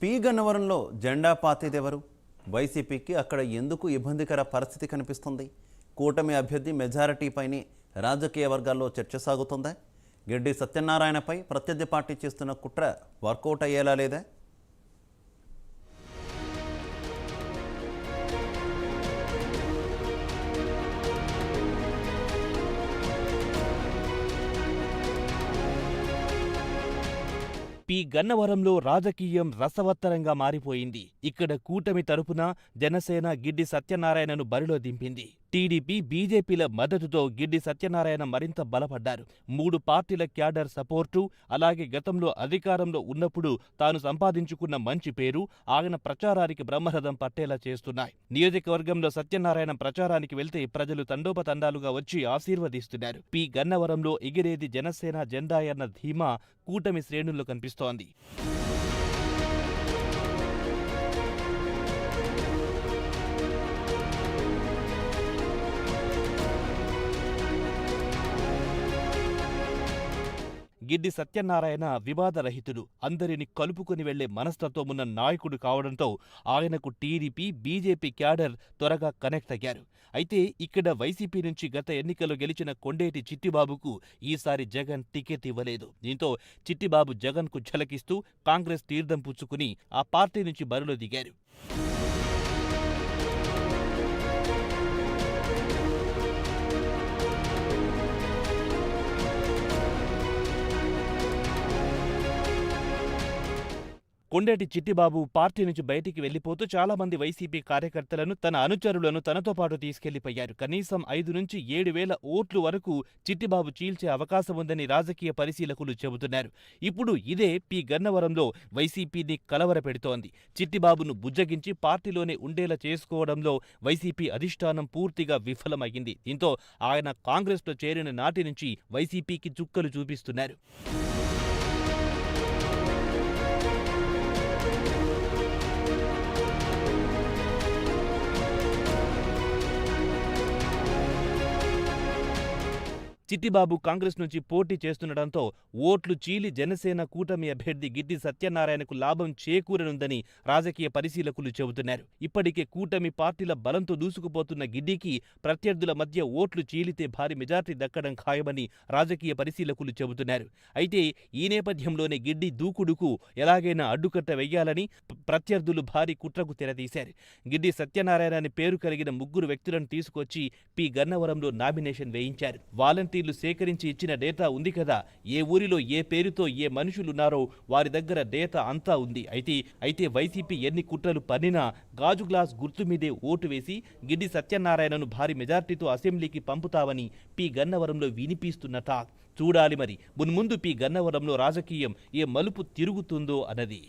P గన్నవరంలో జెండా పాతేదెవరు? వైసీపీకి అక్కడ ఎందుకు ఇబ్బందికర పరిస్థితి కనిపిస్తుంది? కూటమి అభ్యర్థి మెజారిటీపైనే రాజకీయ వర్గాల్లో చర్చ సాగుతుందా? గిడ్డి సత్యనారాయణపై ప్రత్యర్థి పార్టీ చేస్తున్న కుట్ర వర్కౌట్ అయ్యేలా లేదా? పి గన్నవరంలో రాజకీయం రసవత్తరంగా మారిపోయింది. ఇక్కడ కూటమి తరపున జనసేన గిడ్డి సత్యనారాయణను బరిలో దింపింది. టీడీపీ, బీజేపీల మద్దతుతో గిడ్డి సత్యనారాయణ మరింత బలపడ్డారు. 3 పార్టీల క్యాడర్ సపోర్టు, అలాగే గతంలో అధికారంలో ఉన్నప్పుడు తాను సంపాదించుకున్న మంచి పేరు ఆయన ప్రచారానికి బ్రహ్మరథం పట్టేలా చేస్తున్నాయి. నియోజకవర్గంలో సత్యనారాయణ ప్రచారానికి వెళ్తే ప్రజలు తండోపతండాలుగా వచ్చి ఆశీర్వదిస్తున్నారు. పి గన్నవరంలో ఎగిరేది జనసేన జెండాయన్న ధీమా కూటమి శ్రేణుల్లో కనిపిస్తోంది. గిడ్డి సత్యనారాయణ వివాదరహితుడు, అందరిని కలుపుకుని వెళ్లే మనస్తత్వమున్న నాయకుడు కావడంతో ఆయనకు టీడీపీ, బీజేపీ క్యాడర్ త్వరగా కనెక్ట్ అయ్యారు. అయితే ఇక్కడ వైసీపీ నుంచి గత ఎన్నికల్లో గెలిచిన కొండేటి చిట్టిబాబుకు ఈసారి జగన్ టికెట్ ఇవ్వలేదు. దీంతో చిట్టిబాబు జగన్కు ఝలకిస్తూ కాంగ్రెస్ తీర్థం పుచ్చుకుని ఆ పార్టీ నుంచి బరిలో దిగారు. కొండేటి చిట్టిబాబు పార్టీ నుంచి బయటికి వెళ్లిపోతూ చాలా మంది వైసీపీ కార్యకర్తలను, తన అనుచరులను తనతో పాటు తీసుకెళ్లిపోయారు. కనీసం 5 నుంచి 7,000 ఓట్లు వరకు చిట్టిబాబు చీల్చే అవకాశం ఉందని రాజకీయ పరిశీలకులు చెబుతున్నారు. ఇప్పుడు ఇదే పి గన్నవరంలో వైసీపీని కలవరపెడుతోంది. చిట్టిబాబును బుజ్జగించి పార్టీలోనే ఉండేలా చేసుకోవడంలో వైసీపీ అధిష్టానం పూర్తిగా విఫలమయ్యింది. దీంతో ఆయన కాంగ్రెస్లో చేరిన నాటి నుంచి వైసీపీకి చుక్కలు చూపిస్తున్నారు. చిట్టిబాబు కాంగ్రెస్ నుంచి పోటీ చేస్తుండటంతో ఓట్లు చీలి జనసేన కూటమి అభ్యర్థి గిడ్డి సత్యనారాయణకు లాభం చేకూరనుందని రాజకీయ పరిశీలకులు చెబుతున్నారు. ఇప్పటికే కూటమి పార్టీల బలంతో దూసుకుపోతున్న గిడ్డికి ప్రత్యర్థుల మధ్య ఓట్లు చీలితే భారీ మెజార్టీ దక్కడం ఖాయమని రాజకీయ పరిశీలకులు చెబుతున్నారు. అయితే ఈ నేపథ్యంలోనే గిడ్డి దూకుడుకు ఎలాగైనా అడ్డుకట్ట వెయ్యాలని ప్రత్యర్థులు భారీ కుట్రకు తెరతీశారు. గిడ్డి సత్యనారాయణ అని పేరు కలిగిన 3 వ్యక్తులను తీసుకొచ్చి పి గన్నవరంలో నామినేషన్ వేయించారు. వాలంటీర్లు సేకరించి ఇచ్చిన డేటా ఉంది కదా, ఏ ఊరిలో ఏ పేరుతో ఏ మనుషులున్నారో వారి దగ్గర డేటా అంతా ఉంది. అయితే వైసీపీ ఎన్ని కుట్రలు పన్నినా గాజు గ్లాస్ గుర్తు మీదే ఓటు వేసి గిడ్డి సత్యనారాయణను భారీ మెజార్టీతో అసెంబ్లీకి పంపుతామని పి గన్నవరంలో వినిపిస్తున్న టాక్. చూడాలి మరి మున్ముందు పి గన్నవరంలో రాజకీయం ఏ మలుపు తిరుగుతుందో అన్నది.